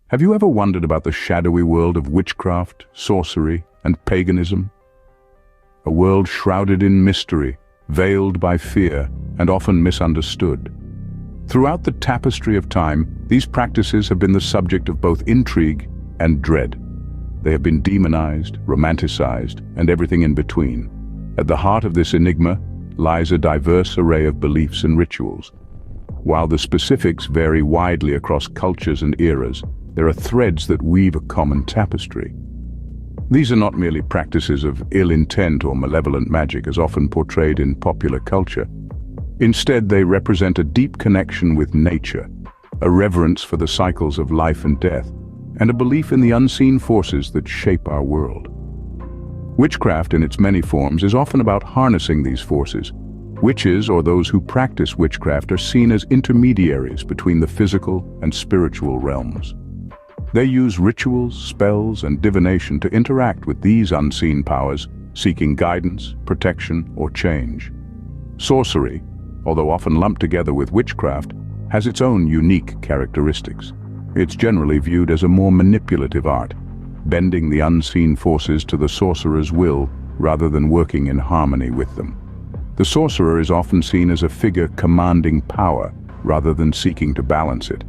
Have you ever wondered about the shadowy world of witchcraft, sorcery, and paganism? A world shrouded in mystery, veiled by fear, and often misunderstood. Throughout the tapestry of time, these practices have been the subject of both intrigue and dread. They have been demonized, romanticized, and everything in between. At the heart of this enigma lies a diverse array of beliefs and rituals. While the specifics vary widely across cultures and eras, there are threads that weave a common tapestry. These are not merely practices of ill intent or malevolent magic as often portrayed in popular culture. Instead, they represent a deep connection with nature, a reverence for the cycles of life and death, and a belief in the unseen forces that shape our world. Witchcraft in its many forms is often about harnessing these forces. Witches, or those who practice witchcraft, are seen as intermediaries between the physical and spiritual realms. They use rituals, spells, and divination to interact with these unseen powers, seeking guidance, protection, or change. Sorcery, although often lumped together with witchcraft, has its own unique characteristics. It's generally viewed as a more manipulative art, bending the unseen forces to the sorcerer's will rather than working in harmony with them. The sorcerer is often seen as a figure commanding power rather than seeking to balance it.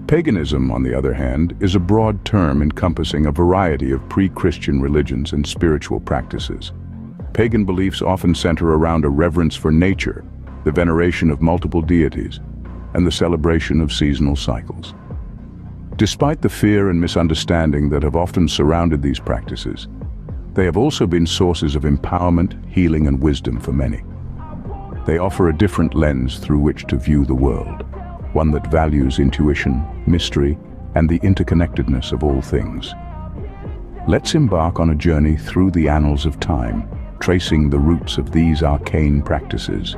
Paganism, on the other hand, is a broad term encompassing a variety of pre-Christian religions and spiritual practices. Pagan beliefs often center around a reverence for nature, the veneration of multiple deities, and the celebration of seasonal cycles. Despite the fear and misunderstanding that have often surrounded these practices, they have also been sources of empowerment, healing, and wisdom for many. They offer a different lens through which to view the world, one that values intuition, mystery, and the interconnectedness of all things. Let's embark on a journey through the annals of time, tracing the roots of these arcane practices.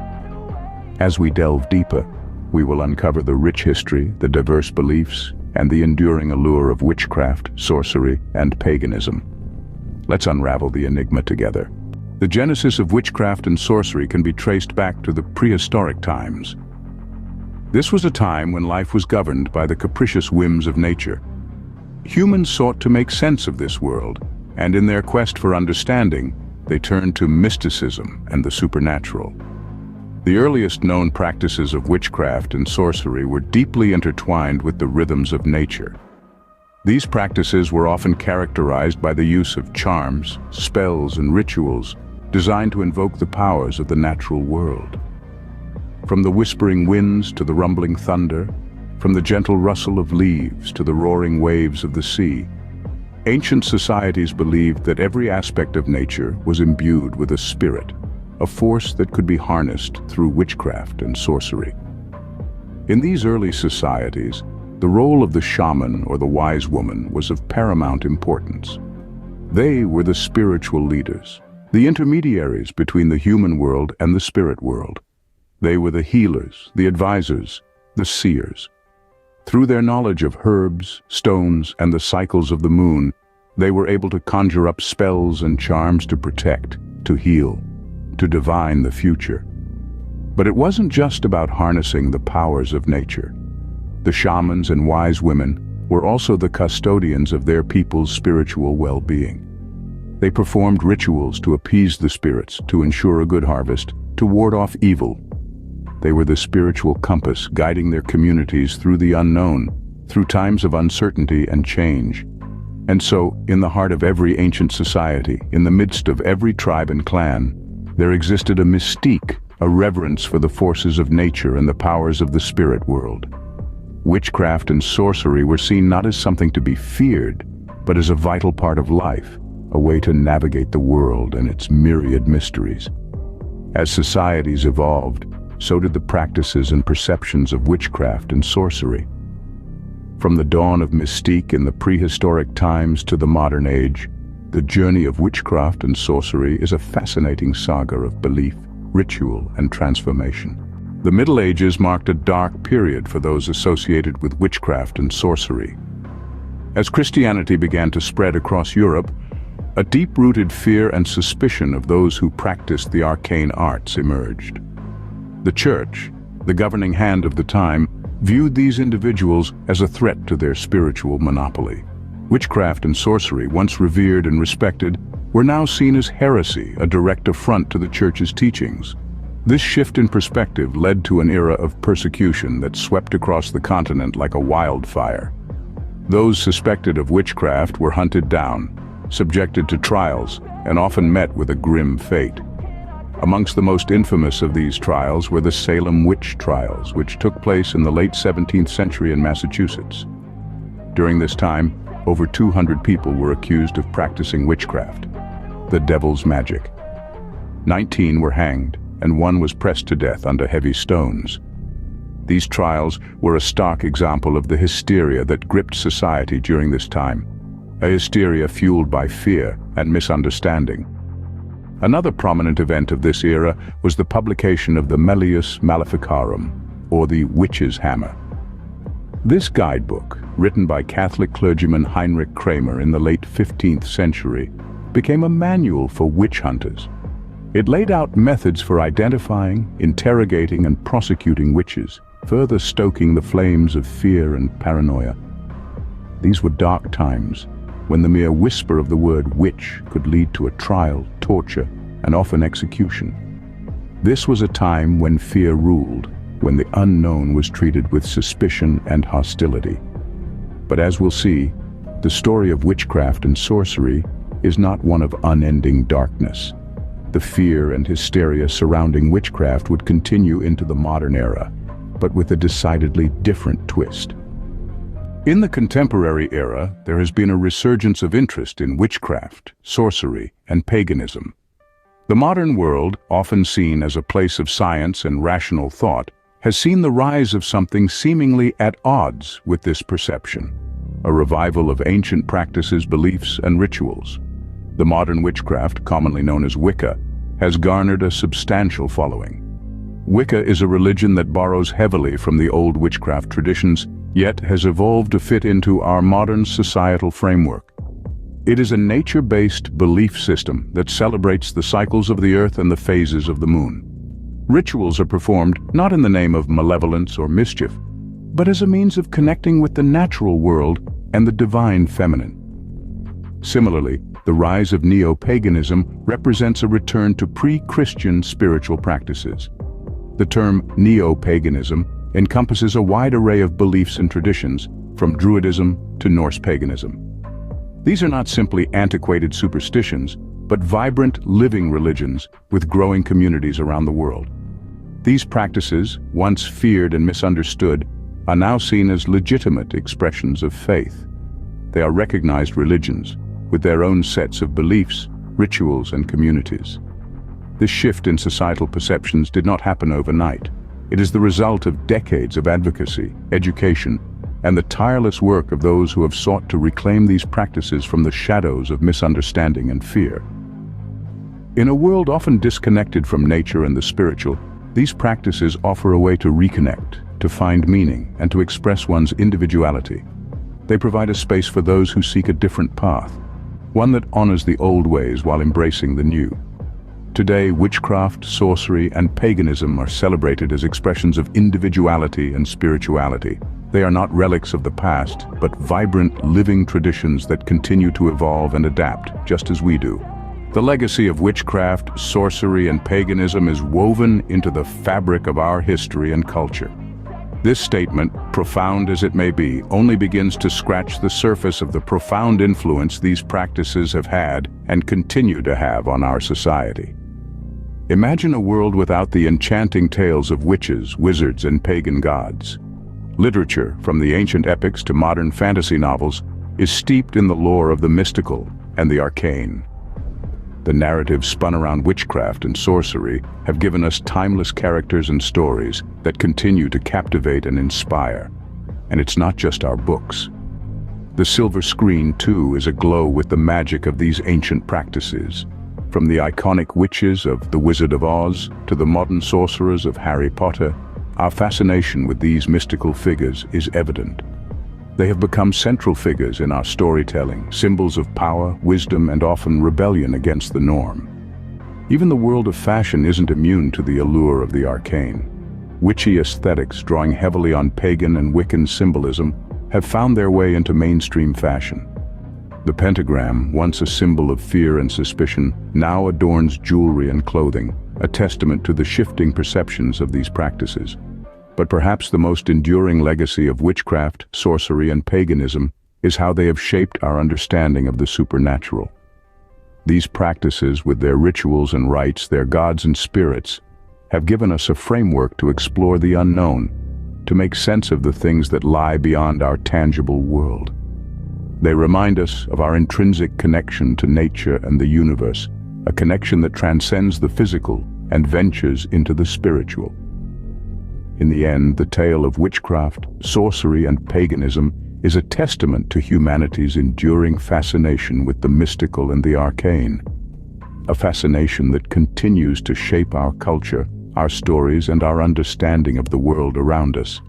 As we delve deeper, we will uncover the rich history, the diverse beliefs, and the enduring allure of witchcraft, sorcery, and paganism. Let's unravel the enigma together. The genesis of witchcraft and sorcery can be traced back to the prehistoric times. This was a time when life was governed by the capricious whims of nature. Humans sought to make sense of this world, and in their quest for understanding, they turned to mysticism and the supernatural. The earliest known practices of witchcraft and sorcery were deeply intertwined with the rhythms of nature. These practices were often characterized by the use of charms, spells, and rituals designed to invoke the powers of the natural world. From the whispering winds to the rumbling thunder, from the gentle rustle of leaves to the roaring waves of the sea, ancient societies believed that every aspect of nature was imbued with a spirit, a force that could be harnessed through witchcraft and sorcery. In these early societies, the role of the shaman or the wise woman was of paramount importance. They were the spiritual leaders, the intermediaries between the human world and the spirit world. They were the healers, the advisors, the seers. Through their knowledge of herbs, stones, and the cycles of the moon, they were able to conjure up spells and charms to protect, to heal, to divine the future. But it wasn't just about harnessing the powers of nature. The shamans and wise women were also the custodians of their people's spiritual well-being. They performed rituals to appease the spirits, to ensure a good harvest, to ward off evil. They were the spiritual compass guiding their communities through the unknown, through times of uncertainty and change. And so, in the heart of every ancient society, in the midst of every tribe and clan, there existed a mystique, a reverence for the forces of nature and the powers of the spirit world. Witchcraft and sorcery were seen not as something to be feared, but as a vital part of life, a way to navigate the world and its myriad mysteries. As societies evolved, so did the practices and perceptions of witchcraft and sorcery. From the dawn of mystique in the prehistoric times to the modern age, the journey of witchcraft and sorcery is a fascinating saga of belief, ritual, and transformation. The Middle Ages marked a dark period for those associated with witchcraft and sorcery. As Christianity began to spread across Europe, a deep-rooted fear and suspicion of those who practiced the arcane arts emerged. The Church, the governing hand of the time, viewed these individuals as a threat to their spiritual monopoly. Witchcraft and sorcery, once revered and respected, were now seen as heresy, a direct affront to the Church's teachings. This shift in perspective led to an era of persecution that swept across the continent like a wildfire. Those suspected of witchcraft were hunted down, subjected to trials, and often met with a grim fate. Amongst the most infamous of these trials were the Salem witch trials, which took place in the late 17th century in Massachusetts. During this time, over 200 people were accused of practicing witchcraft, the devil's magic. 19 were hanged, and 1 was pressed to death under heavy stones. These trials were a stark example of the hysteria that gripped society during this time, a hysteria fueled by fear and misunderstanding. Another prominent event of this era was the publication of the Malleus Maleficarum, or the Witch's Hammer. This guidebook, written by Catholic clergyman Heinrich Kramer in the late 15th century, became a manual for witch hunters. It laid out methods for identifying, interrogating, and prosecuting witches, further stoking the flames of fear and paranoia. These were dark times, when the mere whisper of the word witch could lead to a trial, torture, and often execution. This was a time when fear ruled, when the unknown was treated with suspicion and hostility. But as we'll see, the story of witchcraft and sorcery is not one of unending darkness. The fear and hysteria surrounding witchcraft would continue into the modern era, but with a decidedly different twist. In the contemporary era, there has been a resurgence of interest in witchcraft, sorcery, and paganism. The modern world, often seen as a place of science and rational thought, has seen the rise of something seemingly at odds with this perception, a revival of ancient practices, beliefs, and rituals. The modern witchcraft, commonly known as Wicca, has garnered a substantial following. Wicca is a religion that borrows heavily from the old witchcraft traditions, yet has evolved to fit into our modern societal framework. It is a nature-based belief system that celebrates the cycles of the earth and the phases of the moon. Rituals are performed not in the name of malevolence or mischief, but as a means of connecting with the natural world and the divine feminine. Similarly, the rise of neo-paganism represents a return to pre-Christian spiritual practices. The term neo-paganism encompasses a wide array of beliefs and traditions, from Druidism to Norse paganism. These are not simply antiquated superstitions, but vibrant, living religions with growing communities around the world. These practices, once feared and misunderstood, are now seen as legitimate expressions of faith. They are recognized religions, with their own sets of beliefs, rituals, and communities. This shift in societal perceptions did not happen overnight. It is the result of decades of advocacy, education, and the tireless work of those who have sought to reclaim these practices from the shadows of misunderstanding and fear. In a world often disconnected from nature and the spiritual, these practices offer a way to reconnect, to find meaning, and to express one's individuality. They provide a space for those who seek a different path, one that honors the old ways while embracing the new. Today, witchcraft, sorcery, and paganism are celebrated as expressions of individuality and spirituality. They are not relics of the past, but vibrant, living traditions that continue to evolve and adapt, just as we do. The legacy of witchcraft, sorcery, and paganism is woven into the fabric of our history and culture. This statement, profound as it may be, only begins to scratch the surface of the profound influence these practices have had and continue to have on our society. Imagine a world without the enchanting tales of witches, wizards, and pagan gods. Literature, from the ancient epics to modern fantasy novels, is steeped in the lore of the mystical and the arcane. The narratives spun around witchcraft and sorcery have given us timeless characters and stories that continue to captivate and inspire. And it's not just our books. The silver screen, too, is aglow with the magic of these ancient practices. From the iconic witches of The Wizard of Oz to the modern sorcerers of Harry Potter, our fascination with these mystical figures is evident. They have become central figures in our storytelling, symbols of power, wisdom, and often rebellion against the norm. Even the world of fashion isn't immune to the allure of the arcane. Witchy aesthetics drawing heavily on pagan and Wiccan symbolism have found their way into mainstream fashion. The pentagram, once a symbol of fear and suspicion, now adorns jewelry and clothing, a testament to the shifting perceptions of these practices. But perhaps the most enduring legacy of witchcraft, sorcery, and paganism is how they have shaped our understanding of the supernatural. These practices, with their rituals and rites, their gods and spirits, have given us a framework to explore the unknown, to make sense of the things that lie beyond our tangible world. They remind us of our intrinsic connection to nature and the universe, a connection that transcends the physical and ventures into the spiritual. In the end, the tale of witchcraft, sorcery, and paganism is a testament to humanity's enduring fascination with the mystical and the arcane, a fascination that continues to shape our culture, our stories, and our understanding of the world around us.